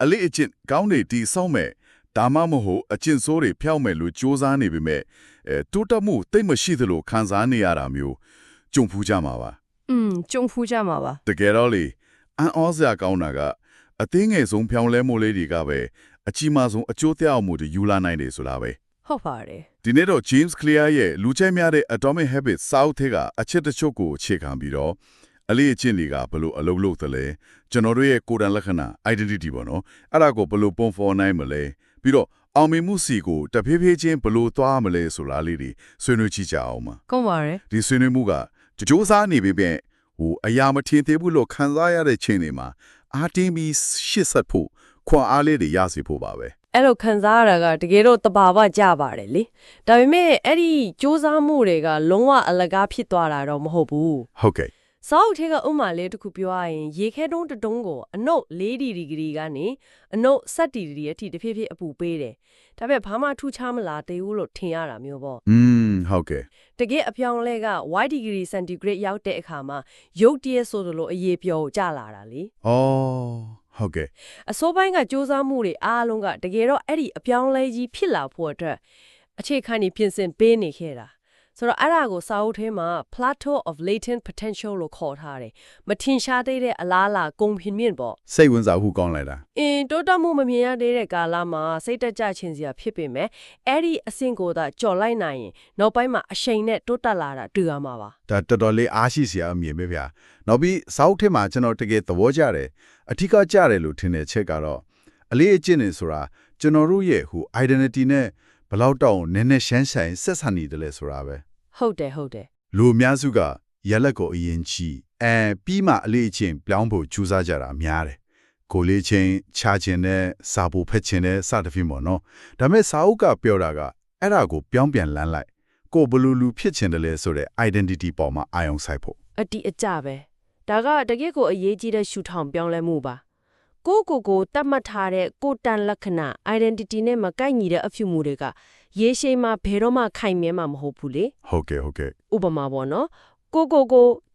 အလေးအကျင့်ကောင်းနေတီစောင့်မဲ့ဒါမှမဟုတ်အကျင့်ဆိုးတွေဖျောက်မဲ့လို့စူးစမ်းနေပေမဲ့တိုးတက်မှုတိတ်မရှိသလိုခံစားနေရတာမျိုးကြုံဖူးကြမှာပါ ကြုံဖူးကြမှာပါ တကယ်တော့လေအန်အောစရာကောင်းတာကအသေးငယ်ဆုံးဖြောင်းလဲမှုလေးတွေကပဲအကြီးမားဆုံးအကျိုးသက်ရောက်မှုတွေယူလာနိုင်တယ်ဆိုတာပဲ ဟုတ်ပါတယ် ဒီနေ့တော့ James Clear ရဲ့လူကျဲများတဲ့ Atomic Habits စာအုပ်ထဲကအချက်တချို့ကိုအခြေခံပြီးတော့အလေးအကျင့်တွေကဘယ်လိုအလုပ်လုပ်သလဲကျွန်တော်တို့ရဲ့ကိုယ်တိုင်လက္ခဏာ identity ပေါ့နော်အဲ့ဒါကိုဘယ်လိုပုံဖော်နိုင်မလဲပြီးတော့အောင်မြင်မှုစီကိုတဖြည်းဖြည်းချင်းဘယ်လိုသွားမလဲဆိုတာလေးတွေဆွေးနွေးကြည့်ကြအောင်ပါ ကောင်းပါတယ် ဒီဆွေးနွေးမှုကကြိုးစားနေပြီပဲအရာမထင်သေးဘူးလို့ခံစားရတဲ့ချိန်တွေမှာအားတင်းပြီးရှစ်ဆက်ဖို့ခွန်အားလေးတွေရစေဖို့ပါပဲ အဲ့လိုခံစားရတာကတကယ်တော့တဘာဝကြပါတယ်လေဒါပေမဲ့အဲ့ဒီစူးစမ်းမှုတွေကလုံးဝအလကားဖြစ်သွားတာတော့မဟုတ်ဘူး ဟုတ်ကဲ့ စောက်ထဲကဥမာလေးတစ်ခုပြောရရင်ရေခဲတုံးတုံးကိုအနုပ်4ဒီဂရီကနေအနုပ်7ဒီဂရီအထိတဖြည်းဖြည်းအပူပေးတယ်ဒါပေမဲ့ဘာမှထူးခြားမလားတေးဦးလို့ထင်ရတာမျိုးပေါ့ ဟုတ်ကဲ့ တကယ်အပြောင်းလဲက y ဒီဂရီစင်တီဂရိတ်ရောက်တဲ့အခါမှာရုတ်တရက်ဆိုလိုအရေးပြောကျလာတာလေ ဟုတ်ကဲ့ အစိုးပိုင်းကစူးစမ်းမှုတွေအားလုံးကတကယ်တော့အဲ့ဒီအပြောင်းလဲကြီးဖြစ်လာဖို့အတွက်အခြေခံနေပြင်ဆင်ပေးနေခဲ့တာဆိုတော့အဲ့ဒါကိုစာအုပ်ထဲမှာ plateau of latent potential လို့ခေါ်ထားတယ်မထင်ရှားသေးတဲ့အလားအလာကုန်ပြင်းမြင့်ပေါ့ စိတ်ဝင်စားမှုကောင်းလိုက်တာ တိုးတက်မှုမမြင်ရသေးတဲ့ကာလမှာစိတ်တက်ကြခြင်းစရာဖြစ်ပေမဲ့အဲ့ဒီအဆင့်ကိုသာကြော်လိုက်နိုင်ရင်နောက်ပိုင်းမှာအရှိန်နဲ့တိုးတက်လာတာတွေ့ရမှာပါ ဒါတော်တော်လေးအားရှိစရာအမြင်ပဲဗျာနောက်ပြီးစာအုပ်ထဲမှာကျွန်တော်တကယ်သဘောကျတယ်အထူးကကြတယ်လို့ထင်တဲ့ချက်ကတော့အလေးအကျင့်နေဆိုတာကျွန်တော်တို့ရဲ့identity နဲ့ဘယ်လောက်တောင်နည်းနည်းရှမ်းဆိုင်ဆက်ဆံနေတယ်လဲဆိုတာပဲ ဟုတ်တယ် လူအများစုကရလက်ကိုအရင်ချီပြီးမှအလေးအကျင့်ပြောင်းဖို့ကြိုးစားကြတာများတယ်ကိုလေးချင်းချာချင်းနဲ့စာဖို့ဖက်ချင်းနဲ့စသဖြင့်ပေါ့နော်ဒါပေမဲ့စာအုပ်ကပြောတာကအဲ့ဒါကိုပြောင်းပြန်လန်းလိုက်ကိုဘလူလူဖြစ်ချင်တယ်လဲဆိုတဲ့ identity ပေါ်မှာအာရုံစိုက်ဖို့ အတိအကျပဲဒါကတကယ့်ကိုအရေးကြီးတဲ့ရှုထောင်ပြောင်းလဲမှုပါကိုတတ်မှတ်ထားတဲ့ကိုတန်လက္ခဏာ identity နဲ့မကိုက်ညီတဲ့အဖြစ်မှုတွေကရေရှည်မှာဘယ်တော့မှခိုင်မြဲမှာမဟုတ်ဘူးလေ ဟုတ်ကဲ့ ဥပမာပေါ့နော်ကို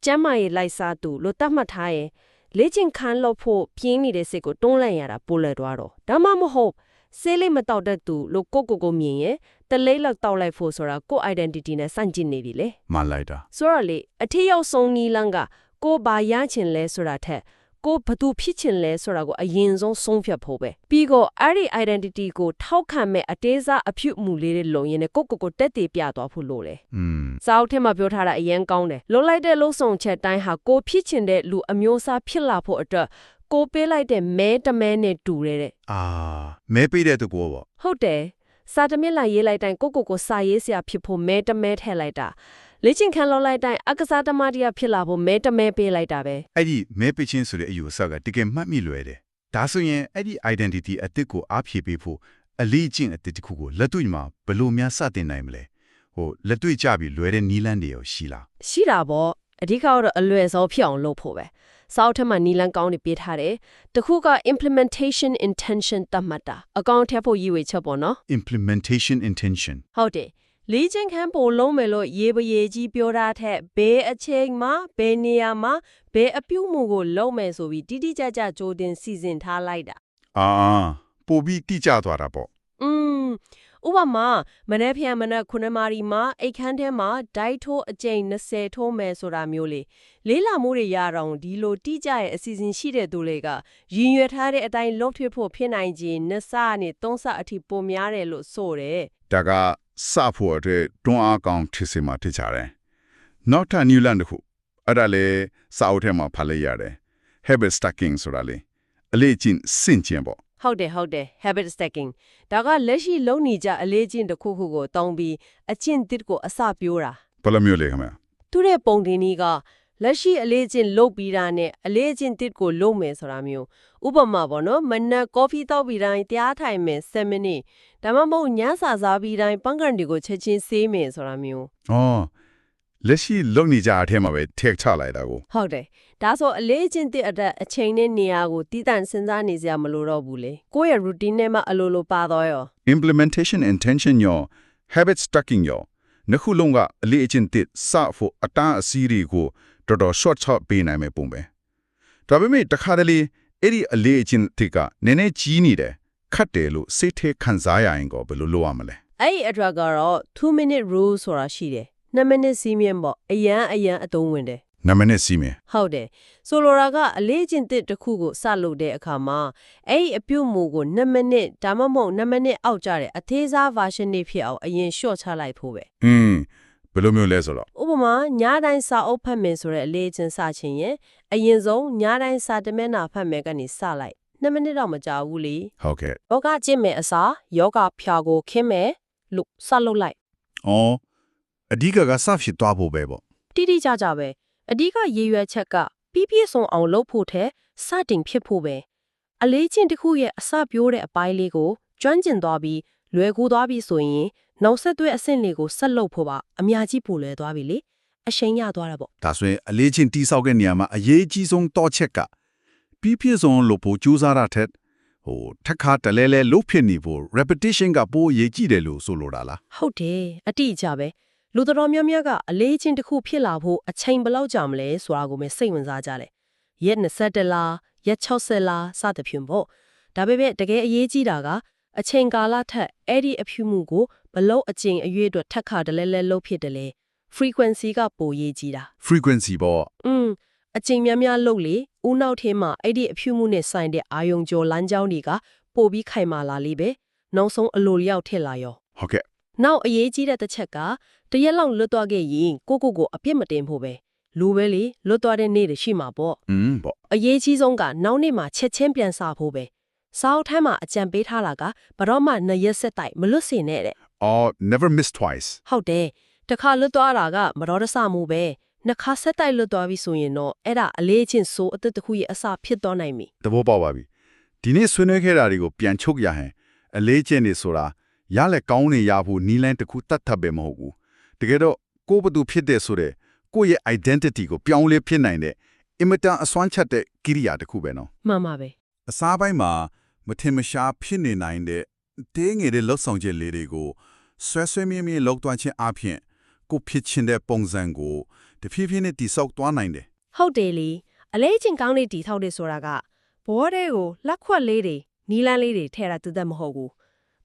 ကျမ်းမာရေးလိုက်စားသူလို့တတ်မှတ်ထားရင်လေ့ကျင့်ခန်းလုပ်ဖို့ပြင်းနေတဲ့စိတ်ကိုတွန်းလှန်ရတာပိုလဲသွားတော့ဒါမှမဟုတ်ဆေးလေးမတောက်တတ်သူလို့ကိုမြင်ရင်တလေးလောက်တောက်လိုက်ဖို့ဆိုတာကို identity နဲ့စန့်ကျင်နေပြီလေ မှန်လိုက်တာ ဆိုတော့လေအထက်ရောက်ဆုံးနီးလန်းကကိုဘာရချင်လဲဆိုတာထက်ကိုဘသူဖြစ်ချင်လဲဆိုတာကိုအရင်ဆုံးဆုံးဖြတ်ဖို့ပဲပြီးတော့အဲ့ဒီ identity ကိုထောက်ခံမဲ့အသေးစားအဖြစ်မှုလေးတွေလုံရင်ကိုတက်တည်ပြသွားဖို့လိုတယ်စာအုပ်ထဲမှာပြောထားတာအရင်ကောင်းတယ်လုံလိုက်တဲ့လုံဆောင်ချက်တိုင်းဟာကိုဖြစ်ချင်တဲ့လူအမျိုးအစားဖြစ်လာဖို့အတွက်ကိုပေးလိုက်တဲ့မဲတမဲနဲ့တူတယ်တဲ့မဲပေးတဲ့သူကိုပေါ့ ဟုတ်တယ်စာတမစ်လာရေးလိုက်တိုင်းကိုစာရေးစရာဖြစ်ဖို့မဲတမဲထည့်လိုက်တာလေ့ကျင့်ခန်းလုပ်လိုက်တိုင်းအကစားသမားတရားဖြစ်လာဖို့မဲတမဲပေးလိုက်တာပဲ အဲ့ဒီမဲပေးခြင်းဆိုတဲ့အယူအဆကတကယ်မှတ်မိလွယ်တယ်ဒါဆိုရင်အဲ့ဒီ identity အသစ်ကိုအားဖြည့်ပေးဖို့အလေးကျင့်အသစ်တစ်ခုကိုလက်တွေ့မှာဘယ်လိုများစတင်နိုင်မလဲလက်တွေ့ကြပြီးလွယ်တဲ့နီးလန်းတွေရောရှိလား ရှိတာပေါ့အဓိကတော့အလွယ်ဆုံးဖြစ်အောင်လုပ်ဖို့ပဲစာအုပ်ထဲမှာနီလန်းကောင်းနေပေးထားတယ်တခုက implementation intention တတ်မှတ်တာအကောင့်ထည့်ဖို့ရည်ရွယ်ချက်ပေါ့နော် implementation intention ဟုတ်တယ်လေ့ကျင့်ခန်းပို့လုံးမယ်လို့ရေပရေကြီးပြောတာထက်ဘယ်အချိန်မှာဘယ်နေရာမှာဘယ်အပြုမှုကိုလုပ်မယ်ဆိုပြီးတိတိကျကျကြိုတင်စီစဉ်ထားလိုက်တာပိုပြီးတိကျသွားတာပေါ့ဥပမာမနေ့ဖျံမနေ့9မာရီမှာအိတ်ခမ်းထဲမှာဒိုက်ထိုးအကျိန်20ထိုးမယ်ဆိုတာမျိုးလေးလာမှုတွေရအောင်ဒီလိုတိကျရဲ့အစီအစဉ်ရှိတဲ့သူတွေကရည်ရွယ်ထားတဲ့အတိုင်းလုပ်ထွေးဖို့ဖြစ်နိုင်ခြင်း2ဆနဲ့3ဆအထိပိုများတယ်လို့ဆိုတယ်ဒါကစဖို့အတွက်တွန်းအားကောင်းဖြစ်စေမှာဖြစ်ကြတယ်နောက်ထပ် new land ခုအဲ့ဒါလေစာအုပ်ထဲမှာဖတ်လိုက်ရတယ် habit stacking ဆိုတာလေအလေးကျင့်စင့်ကျင်ပေါ့ဟုတ်တယ် habit stacking ဒါကလက်ရှိလုံနေကြအလေးကျင့်တစ်ခုခုကိုတောင်းပြီးအကျင့်တစ်ကိုအစပြိုးတာဘယ်လိုမျိုးလဲခင်ဗျာသူတဲ့ပုံတင်ကြီးကလက်ရှိအလေးကျင့်လုပ်ပြီးတာနဲ့အလေးကျင့်တစ်ကိုလုပ်မယ်ဆိုတာမျိုးဥပမာပေါ့နော်မနက်ကော်ဖီတောက်ပြီးတိုင်းတရားထိုင်မယ်7မိနစ်ဒါမှမဟုတ်ညစာစားပြီးတိုင်းပန်းကန်တွေကိုချက်ချင်းဆေးမယ်ဆိုတာမျိုးလက်ရှိလုံနေကြအထက်မှာပဲထည့်ချလိုက်တာကိုဟုတ်တယ်ဒါဆိုအလေးကျင့်တဲ့အချိန်နဲ့နေရာကိုတည်တံ့စဉ်းစားနေစရာမလိုတော့ဘူးလေကိုယ့်ရဲ့ routine နဲ့မှအလိုပါတော့ရော implementation intention ရော habit stacking ရောနှစ်ခုလုံးကအလေးအကျင့်တစ်စဖို့အတားအဆီးတွေကိုတော်တော် short ပေးနိုင်မယ်ပုံပဲဒါပေမဲ့တခါတလေ အဲ့ဒီအလေးအကျင့်တွေကနည်းနည်းကြီးနေတယ်ခတ်တယ်လို့စိတ်ထဲခံစားရရင်ကောဘယ်လိုလုပ်ရမလဲ အဲ့ဒီအတွက်ကတော့2 minute rule ဆိုတာရှိတယ်2 minute စီးမြင့်ပေါ့အရန်အသုံးဝင်တယ် နမနဲ့စီးမယ် ဟုတ်တယ်ဆိုလိုတာကအလေးကျင့်တစ်ခုကိုစလုပ်တဲ့အခါမှာအဲ့ဒီအပြုတ်မှုကို2 minute ဒါမှမဟုတ်2 minute အောက်ကြတဲ့အသေးစား version တွေဖြစ်အောင်အရင် short ချလိုက်ဖို့ပဲ ဘယ်လိုမျိုးလဲဆိုတော့ ဥပမာညတိုင်းစာအုပ်ဖတ်မယ်ဆိုတဲ့အလေးကျင့်စချင်ရင်အရင်ဆုံးညတိုင်းစာတစ်မျက်နှာဖတ်မယ်ကနေစလိုက်2 minute တော့မကြာဘူးလေ ဟုတ်ကဲ့ ယောဂကျင့်မယ်အစားယောဂဖြာကိုခင်းမယ်လို့စလုပ်လိုက် အော်အဓိကကစဖြစ်သွားဖို့ပဲပေါ့ တိတိကျကျပဲအဓိကရည်ရွယ်ချက်ကပြီးပြည့်စုံအောင်လုပ်ဖို့တဲ့စတင်ဖြစ်ဖို့ပဲအလေးချင်းတစ်ခုရဲ့အစပြိုးတဲ့အပိုင်းလေးကိုကျွမ်းကျင်သွားပြီးလွယ်ကူသွားပြီးဆိုရင်နောက်ဆက်တွဲအဆင့်လေးကိုဆက်လုပ်ဖို့ပါအများကြီးပိုလွယ်သွားပြီလေအရှိန်ရသွားတာပေါ့ ဒါဆိုရင်အလေးချင်းတိဆောက်တဲ့နေရာမှာအရေးကြီးဆုံးတော့ချက်ကပြီးပြည့်စုံလို့ပို့ကြိုးစားရတဲ့ထက်ခါတလဲလဲလုပ်ဖြစ်နေဖို့ repetition ကပိုအရေးကြီးတယ်လို့ဆိုလိုတာလား ဟုတ်တယ်အတိအကျပဲလူတော်များများကအလေးချင်းတစ်ခုဖြစ်လာဖို့အချိန်ဘယ်လောက်ကြာမလဲဆိုတာကိုပဲစိတ်ဝင်စားကြတယ်ရက်20လားရက်60လားစသဖြင့်ပေါ့ဒါပေမဲ့တကယ်အရေးကြီးတာကအချိန်ကာလထက်အဲ့ဒီအဖြူမှုကိုဘလို့အကျင့်အရွေ့အတွက်ထက်ခါတလဲလဲလုပ်ဖြစ်တယ်လေ frequency ကပိုရေးကြီးတာ frequency ပေါ့ အကျင့်များများလုပ်လေဦးနောက်ထဲမှာအဲ့ဒီအဖြူမှုနဲ့ဆိုင်တဲ့အာယုံကျော်လမ်းကြောင်းတွေကပိုပြီးခိုင်မာလာလိပဲနောက်ဆုံးအလိုလျောက်ထက်လာရော ဟုတ်ကဲ့ နောက်အရေးကြီးတဲ့တစ်ချက်ကတရက်လောက်လွတ်သွားခဲ့ရင်ကိုအပြစ်မတင်ဖို့ပဲလူပဲလေလွတ်သွားတဲ့နေ့တွေရှိမှာပေါ့ ပေါ့ အရေးကြီးဆုံးကနောက်နေ့မှာချက်ချင်းပြန်စားဖို့ပဲစာအုပ်ထဲမှာအကြံပေးထားတာကဘရော့မှ2ရက်ဆက်တိုက်မလွတ်စေနဲ့တဲ့ or never miss twice ဟုတ်တယ်တစ်ခါလွတ်သွားတာကမတော်တဆမှုပဲနှစ်ခါဆက်တိုက်လွတ်သွားပြီဆိုရင်တော့အဲ့ဒါအလေးချင်းစိုးအသက်တစ်ခုရဲ့အစဖြစ်သွားနိုင်ပြီ သဘောပေါက်ပါပြီဒီနေ့ဆွေးနွေးခဲ့တာတွေကိုပြန်ချုပ်ရဟင်အလေးချင်းနေဆိုတာရလက်ကောင်းနေရဖို့နီးလန်းတစ်ခုတတ်ထပ်ပဲမဟုတ်ဘူးတကယ်တော့ကိုယ်ဘသူဖြစ်တဲ့ဆိုတဲ့ကိုယ့်ရဲ့ identity ကိုပြောင်းလဲဖြစ်နိုင်တဲ့အင်မတန်အစွမ်းချက်တဲ့ကိရိယာတစ်ခုပဲနော် မှန်ပါပဲ အစားပိုင်းမှာမထင်မရှားဖြစ်နေနိုင်တဲ့တင်းငယ်တဲ့လှုပ်ဆောင်ချက်လေးတွေကိုဆွဲမြဲမြဲလောက်သွားခြင်းအပြင်ကိုဖြစ်ချင်တဲ့ပုံစံကိုတဖြည်းဖြည်းနဲ့တိဆောက်သွားနိုင်တယ် ဟုတ်တယ်လေအလေးချင်းကောင်းလေးတီထောက်တယ်ဆိုတာကဘောတဲ့ကိုလက်ခွက်လေးတွေနီလန်းလေးတွေထဲတာတူတတ်မဟုတ်ဘူး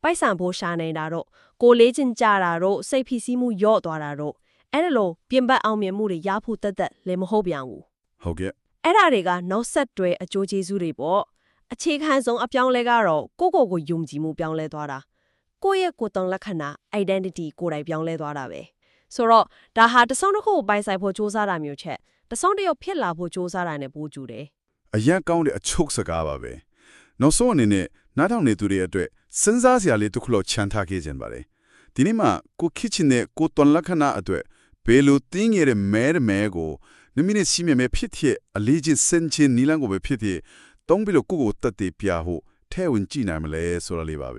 ပိုက်ဆံဘိုးရှာနေတာတော့ကိုလေးချင်းကြတာတော့စိတ်ဖိစီးမှုယော့သွားတာတော့အဲ့ဒါလိုပြင်ပအောင်မြင်မှုတွေရဖို့တက်လည်းမဟုတ်ပြန်ဘူး ဟုတ်ကဲ့ အဲ့ဒါတွေကနောက်ဆက်တွဲအကျိုးကျေးဇူးတွေပေါ့အခြေခံဆုံးအပြောင်းလဲကတော့ကိုယုံကြည်မှုပြောင်းလဲသွားတာကိုယ့်ရဲ့ကိုယ်တုံးလက္ခဏာ identity ကိုယ်တိုင်ပြောင်းလဲသွားတာပဲဆိုတော့ဒါဟာတစ်စုံတစ်ခုကိုပိုင်ဆိုင်ဖို့စ조사တာမျိုးချက်တစ်စုံတစ်ယောက်ဖြစ်လာဖို့စ조사တာနဲ့ပို့ကြည့်တယ် အရင်ကောင်းတဲ့အချုပ်စကားပါပဲနောက်ဆုံးအနေနဲ့နားထောင်နေသူတွေအတွက်စဉ်းစားစရာလေးတစ်ခုလောက်ချန်ထားခဲ့ခြင်းပါတယ်ဒီနေ့မှာကိုခစ်ချင်တဲ့ကိုတွန်လက္ခဏာအတွက်ဘယ်လိုတင်းရတဲ့မဲကိုနမင်းနဲ့စီမမဲဖြစ်တဲ့အလေးချင်းစင်ချင်းနီလန်ကိုပဲဖြစ်တဲ့တုံးပြီးတော့ကိုတတ်တည်ပြဖို့ထဲဝင်ကြည့်နိုင်မလဲဆိုတာလေးပါပဲ